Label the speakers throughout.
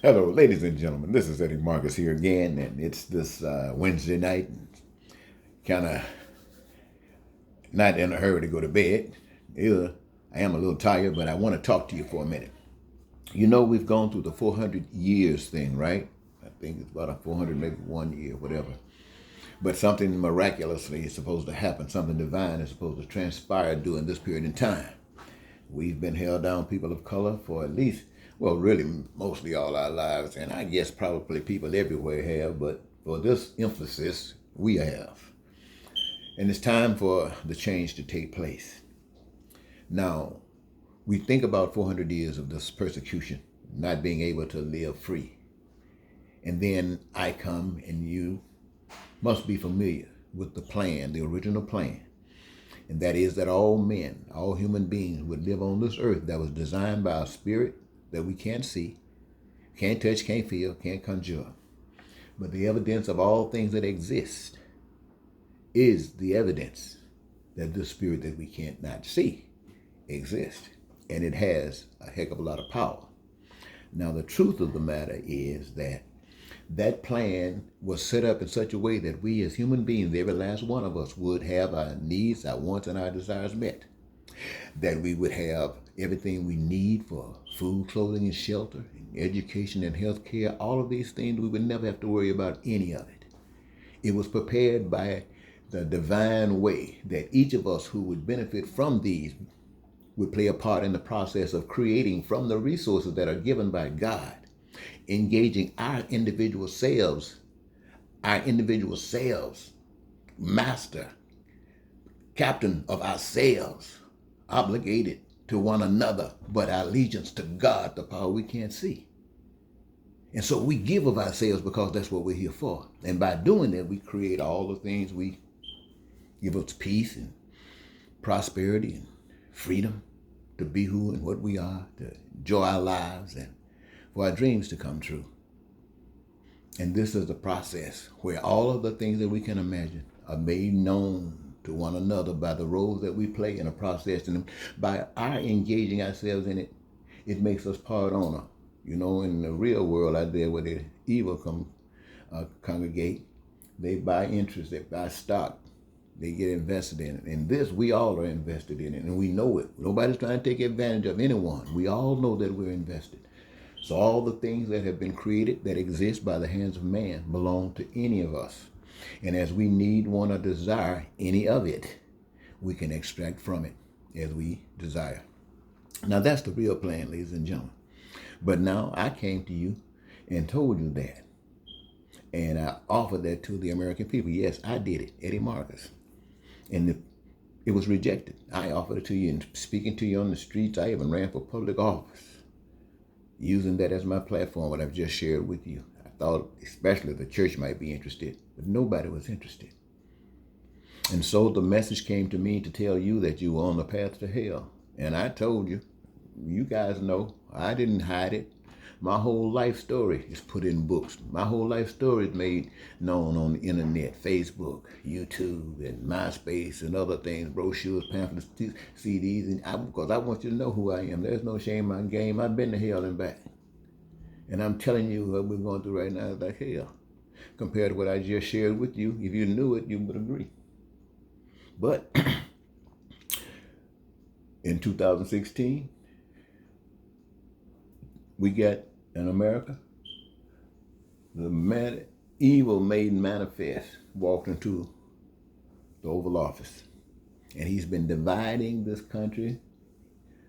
Speaker 1: Hello, ladies and gentlemen. This is Eddie Marcus here again, and it's this Wednesday night. Kind of not in a hurry to go to bed. Either I am a little tired, but I want to talk to you for a minute. You know, we've gone through the 400 years thing, right? I think it's about a 400, maybe 1 year, whatever. But something miraculously is supposed to happen. Something divine is supposed to transpire during this period in time. We've been held down, people of color, for at least, well, really, mostly all our lives, and I guess probably people everywhere have, but for this emphasis, we have. And it's time for the change to take place. Now, we think about 400 years of this persecution, not being able to live free. And then I come, and you must be familiar with the plan, the original plan. And that is that all men, all human beings would live on this earth that was designed by a spirit that we can't see, can't touch, can't feel, can't conjure. But the evidence of all things that exist is the evidence that this spirit that we can't not see exists. And it has a heck of a lot of power. Now, the truth of the matter is that that plan was set up in such a way that we as human beings, every last one of us, would have our needs, our wants, and our desires met. That we would have everything we need for food, clothing, and shelter, and education and health care. All of these things, we would never have to worry about any of it. It was prepared by the divine way that each of us who would benefit from these would play a part in the process of creating from the resources that are given by God, engaging our individual selves, master, captain of ourselves, obligated to one another, but our allegiance to God, the power we can't see. And so we give of ourselves because that's what we're here for. And by doing that, we create all the things we give us peace and prosperity and freedom to be who and what we are, to enjoy our lives and for our dreams to come true. And this is the process where all of the things that we can imagine are made known to one another by the roles that we play in a process. And by our engaging ourselves in it, it makes us part owner. You know, in the real world out there where the evil congregate, they buy interest, they buy stock, they get invested in it. In this, we all are invested in it, and we know it. Nobody's trying to take advantage of anyone. We all know that we're invested. So all the things that have been created, that exist by the hands of man, belong to any of us. And as we need, want, or desire any of it, we can extract from it as we desire. Now that's the real plan, ladies and gentlemen. But now I came to you and told you that. And I offered that to the American people. Yes, I did it, Eddie Marcus. And it was rejected. I offered it to you and speaking to you on the streets. I even ran for public office, using that as my platform, what I've just shared with you. I thought especially the church might be interested, but nobody was interested. And so the message came to me to tell you that you were on the path to hell. And I told you, you guys know, I didn't hide it. My whole life story is put in books. My whole life story is made known on the internet, Facebook, YouTube, and MySpace, and other things, brochures, pamphlets, CDs, and because I want you to know who I am. There's no shame in my game. I've been to hell and back. And I'm telling you what we're going through right now is like hell. Compared to what I just shared with you, if you knew it, you would agree. But in 2016, we got in America, the evil made manifest walked into the Oval Office. And he's been dividing this country,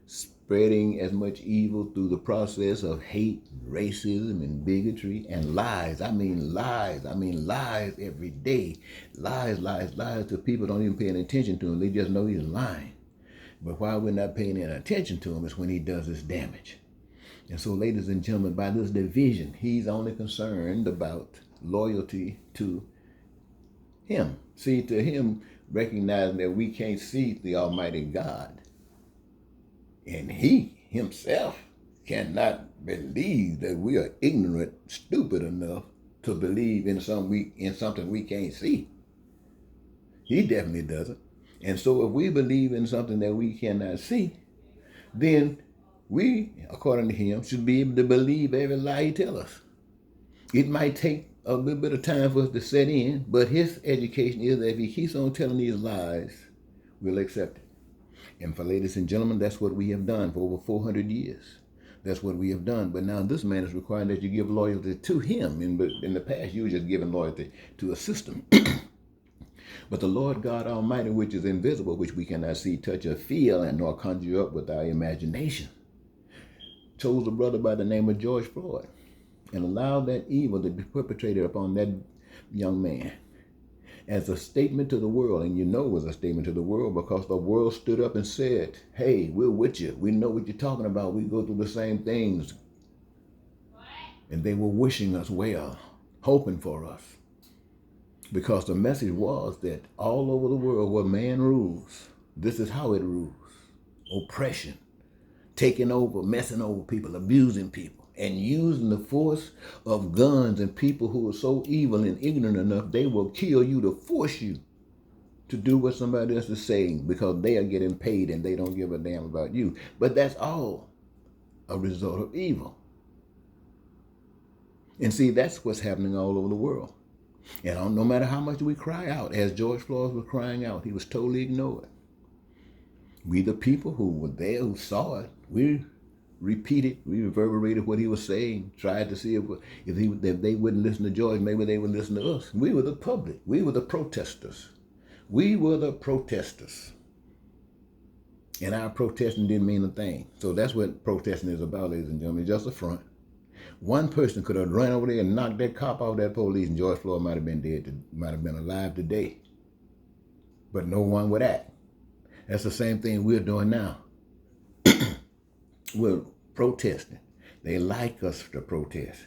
Speaker 1: spreading as much evil through the process of hate, racism, and bigotry, and lies. I mean lies. I mean lies every day. Lies, lies, lies till people don't even pay any attention to him. They just know he's lying. But why we're not paying any attention to him is when he does this damage. And so, ladies and gentlemen, by this division, he's only concerned about loyalty to him. See, to him, recognizing that we can't see the Almighty God. And he himself cannot believe that we are ignorant, stupid enough to believe in something we can't see. He definitely doesn't. And so if we believe in something that we cannot see, then We, according to him, should be able to believe every lie he tells us. It might take a little bit of time for us to set in, but his education is that if he keeps on telling these lies, we'll accept it. And for ladies and gentlemen, that's what we have done for over 400 years. That's what we have done. But now this man is requiring that you give loyalty to him. In the past, you were just giving loyalty to a system. But the Lord God Almighty, which is invisible, which we cannot see, touch, or feel, and nor conjure up with our imagination, chose a brother by the name of George Floyd and allowed that evil to be perpetrated upon that young man as a statement to the world. And you know it was a statement to the world because the world stood up and said, hey, we're with you. We know what you're talking about. We go through the same things. And they were wishing us well, hoping for us. Because the message was that all over the world where man rules, this is how it rules. Oppression, taking over, messing over people, abusing people, and using the force of guns and people who are so evil and ignorant enough, they will kill you to force you to do what somebody else is saying because they are getting paid and they don't give a damn about you. But that's all a result of evil. And see, that's what's happening all over the world. And no matter how much we cry out, as George Floyd was crying out, he was totally ignored. We, the people who were there, who saw it, we repeated, we reverberated what he was saying, tried to see if they wouldn't listen to George, maybe they would listen to us. We were the public. We were the protesters. We were the protesters. And our protesting didn't mean a thing. So that's what protesting is about, ladies and gentlemen, just a front. One person could have run over there and knocked that cop off that police, and George Floyd might have been dead, might have been alive today. But no one would act. That's the same thing we're doing now. We're protesting. They like us to protest.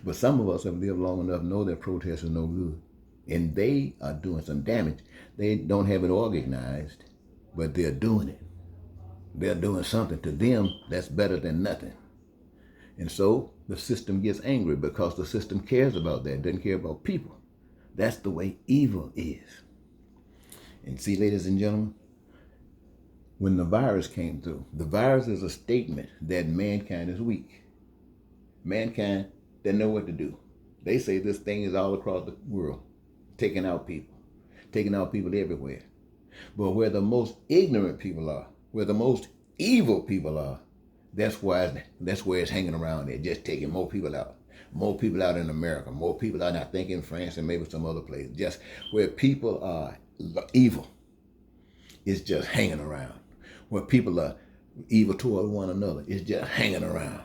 Speaker 1: But some of us have lived long enough to know that protest is no good. And they are doing some damage. They don't have it organized, but they're doing it. They're doing something. To them, that's better than nothing. And so the system gets angry because the system cares about that, doesn't care about people. That's the way evil is. And see, ladies and gentlemen, when the virus came through, the virus is a statement that mankind is weak. Mankind doesn't know what to do. They say this thing is all across the world, taking out people everywhere. But where the most ignorant people are, where the most evil people are, that's where it's hanging around there, just taking more people out. More people out in America, more people out, I think, in France and maybe some other place. Just where people are evil, it's just hanging around. Where people are evil toward one another, it's just hanging around.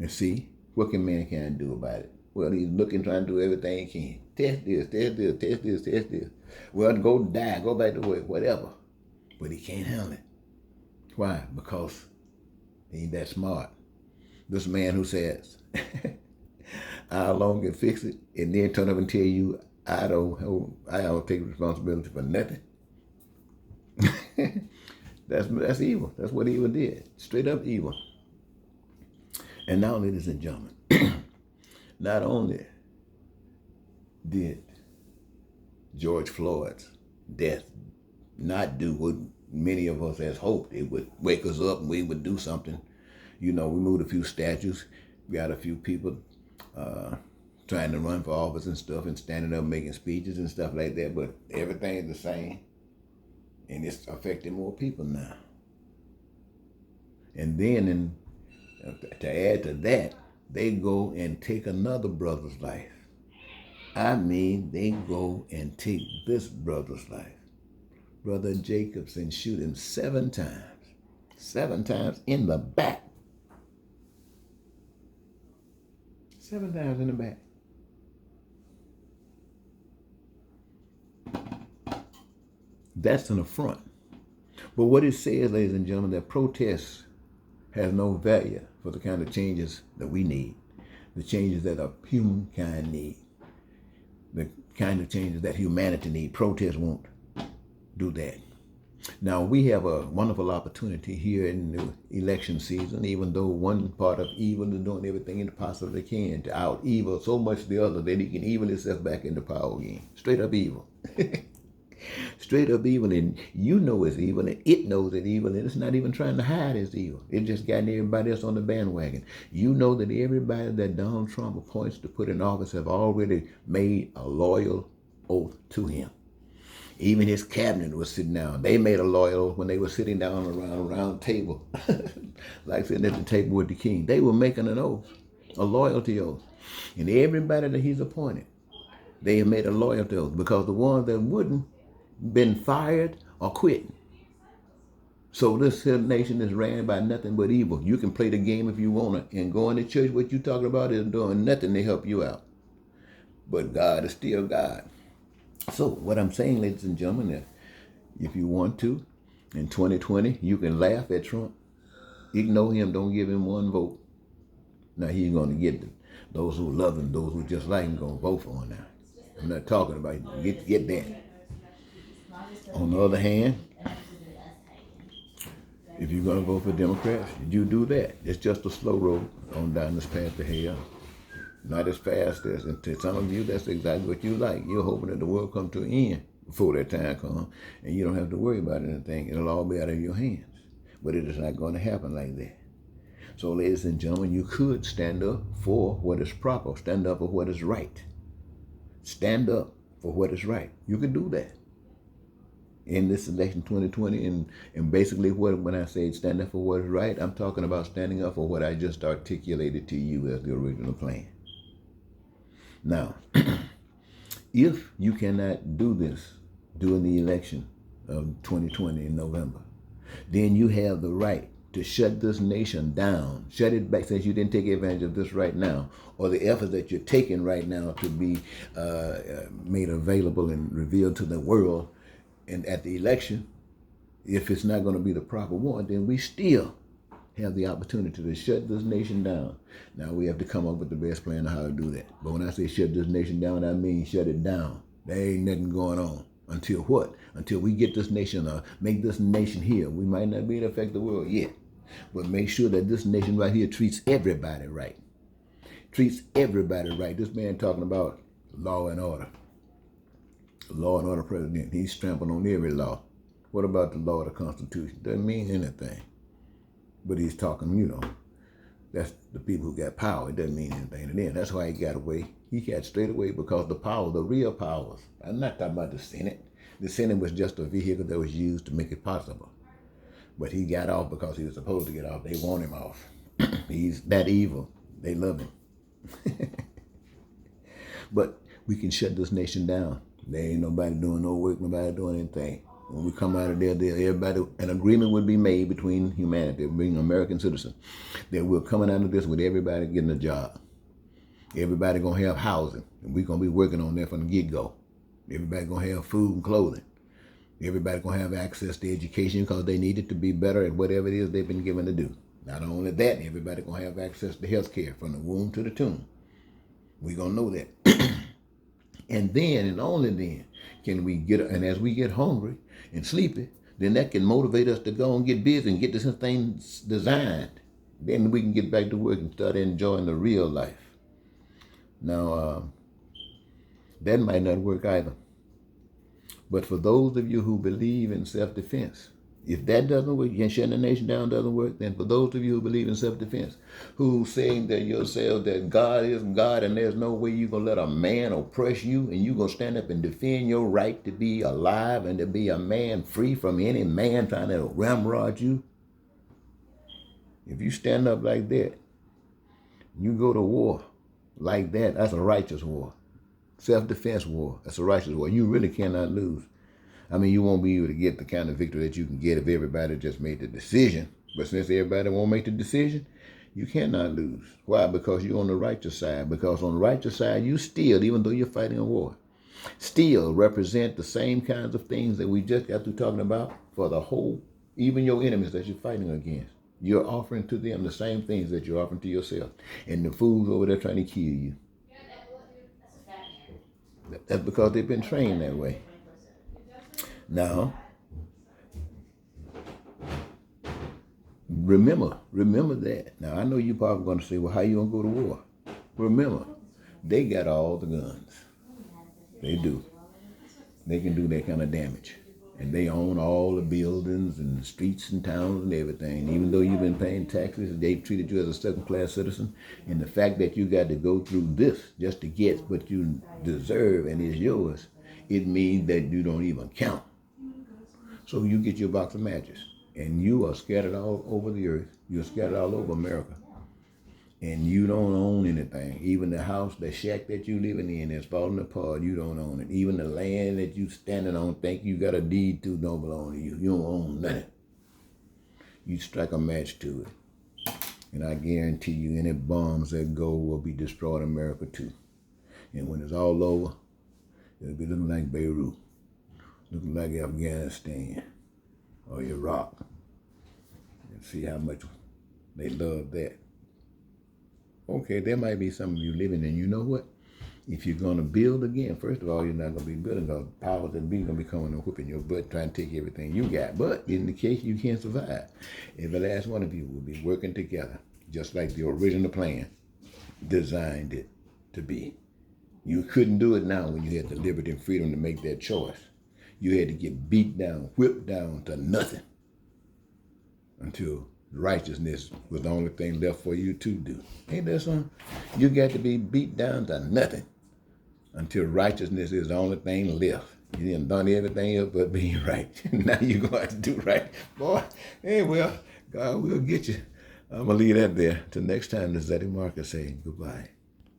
Speaker 1: And see, what can mankind do about it? Well, he's looking, trying to do everything he can. Test this, test this, test this, test this. Well, go die, go back to work, whatever. But he can't handle it. Why? Because he ain't that smart. This man who says, I alone can fix it, and then turn up and tell you, I don't take responsibility for nothing. That's evil. That's what evil did. Straight up evil. And now, ladies and gentlemen, not only did George Floyd's death not do what many of us has hoped, it would wake us up and we would do something. You know, we moved a few statues, we got a few people trying to run for office and stuff and standing up making speeches and stuff like that, but everything is the same. And it's affecting more people now. And then to add to that, they go and take another brother's life. I mean, they go and take this brother's life. Brother Jacobs, and shoot him 7 times. 7 times in the back. 7 times in the back. That's an affront. But what it says, ladies and gentlemen, that protest has no value for the kind of changes that we need, the changes that our humankind need, the kind of changes that humanity need. Protest won't do that. Now, we have a wonderful opportunity here in the election season, even though one part of evil is doing everything it possibly can to out-evil so much the other that he can evil himself back into power again. Straight up evil. Straight up evil, and you know it's evil, and it knows it's evil, and it's not even trying to hide it's evil. It just gotten everybody else on the bandwagon. You know that everybody that Donald Trump appoints to put in office have already made a loyal oath to him. Even his cabinet was sitting down. They made a loyal oath when they were sitting down around a round table, like sitting at the table with the king. They were making an oath, a loyalty oath. And everybody that he's appointed, they have made a loyalty oath, because the ones that wouldn't been fired or quit. So this nation is ran by nothing but evil. You can play the game if you want to, and going to church, what you talking about is doing nothing to help you out. But God is still God. So what I'm saying, ladies and gentlemen, is if you want to, in 2020, you can laugh at Trump, ignore him, don't give him one vote. Now he's going to get those who love him, those who just like him, going to vote for him now. I'm not talking about get that. On the other hand, if you're going to vote for Democrats, you do that. It's just a slow road on down this path to hell. Not as fast as, and to some of you, that's exactly what you like. You're hoping that the world come to an end before that time comes, and you don't have to worry about anything. It'll all be out of your hands. But it is not going to happen like that. So, ladies and gentlemen, you could stand up for what is proper. Stand up for what is right. Stand up for what is right. You can do that in this election 2020, and basically when I say stand up for what is right, I'm talking about standing up for what I just articulated to you as the original plan. Now, if you cannot do this during the election of 2020 in November, then you have the right to shut this nation down, shut it back, since you didn't take advantage of this right now, or the efforts that you're taking right now to be made available and revealed to the world. And at the election, if it's not going to be the proper one, then we still have the opportunity to shut this nation down. Now we have to come up with the best plan on how to do that. But when I say shut this nation down, I mean shut it down. There ain't nothing going on. Until what? Until we get this nation, make this nation here. We might not be able to affect the world yet, but make sure that this nation right here treats everybody right. Treats everybody right. This man talking about law and order. Law and order president. He's trampling on every law. What about the law of the Constitution? Doesn't mean anything. But he's talking, that's the people who got power. It doesn't mean anything to them. That's why he got away. He got straight away because the power, the real powers. I'm not talking about the Senate. The Senate was just a vehicle that was used to make it possible. But he got off because he was supposed to get off. They want him off. He's that evil. They love him. But we can shut this nation down. There ain't nobody doing no work, nobody doing anything. When we come out of there, everybody, an agreement would be made between humanity, being American citizens, that we're coming out of this with everybody getting a job. Everybody gonna have housing, and we're gonna be working on that from the get-go. Everybody gonna have food and clothing. Everybody gonna have access to education because they need it to be better at whatever it is they've been given to do. Not only that, everybody gonna have access to health care from the womb to the tomb. We gonna know that. And then, and only then, can we get, and as we get hungry and sleepy, then that can motivate us to go and get busy and get this thing designed. Then we can get back to work and start enjoying the real life. Now, that might not work either. But for those of you who believe in self-defense, if that doesn't work, shutting the nation down doesn't work, then for those of you who believe in self-defense, who saying that yourself that God is God and there's no way you're going to let a man oppress you, and you're going to stand up and defend your right to be alive and to be a man free from any man trying to ramrod you. If you stand up like that, you go to war like that, that's a righteous war. Self-defense war, that's a righteous war. You really cannot lose. I mean, you won't be able to get the kind of victory that you can get if everybody just made the decision. But since everybody won't make the decision, you cannot lose. Why? Because you're on the righteous side. Because on the righteous side, you still, even though you're fighting a war, still represent the same kinds of things that we just got through talking about for the whole, even your enemies that you're fighting against. You're offering to them the same things that you're offering to yourself. And the fools over there trying to kill you. That's because they've been trained that way. Now, remember that. Now, I know you're probably going to say, well, how you going to go to war? Remember, they got all the guns. They do. They can do that kind of damage. And they own all the buildings and the streets and towns and everything. Even though you've been paying taxes, they treated you as a second-class citizen. And the fact that you got to go through this just to get what you deserve and is yours, it means that you don't even count. So you get your box of matches, and you are scattered all over the earth. You're scattered all over America. And you don't own anything. Even the house, the shack that you living in is falling apart, you don't own it. Even the land that you standing on, think you got a deed to, don't belong to you. You don't own nothing. You strike a match to it. And I guarantee you any bombs that go will be destroyed in America too. And when it's all over, it'll be looking like Beirut, looking like Afghanistan or Iraq. And see how much they love that. Okay, there might be some of you living in. You know what? If you're going to build again, first of all, you're not going to be building because powers that be going to be coming and whipping your butt, trying to take everything you got. But in the case you can't survive, every last one of you will be working together, just like the original plan designed it to be. You couldn't do it now when you had the liberty and freedom to make that choice. You had to get beat down, whipped down to nothing until righteousness was the only thing left for you to do. Ain't that something? You got to be beat down to nothing until righteousness is the only thing left. You done everything else but being right. Now you're going to have to do right. Boy, hey, well, God will get you. I'm going to leave that there. Till next time, this is Eddie Marcus saying goodbye.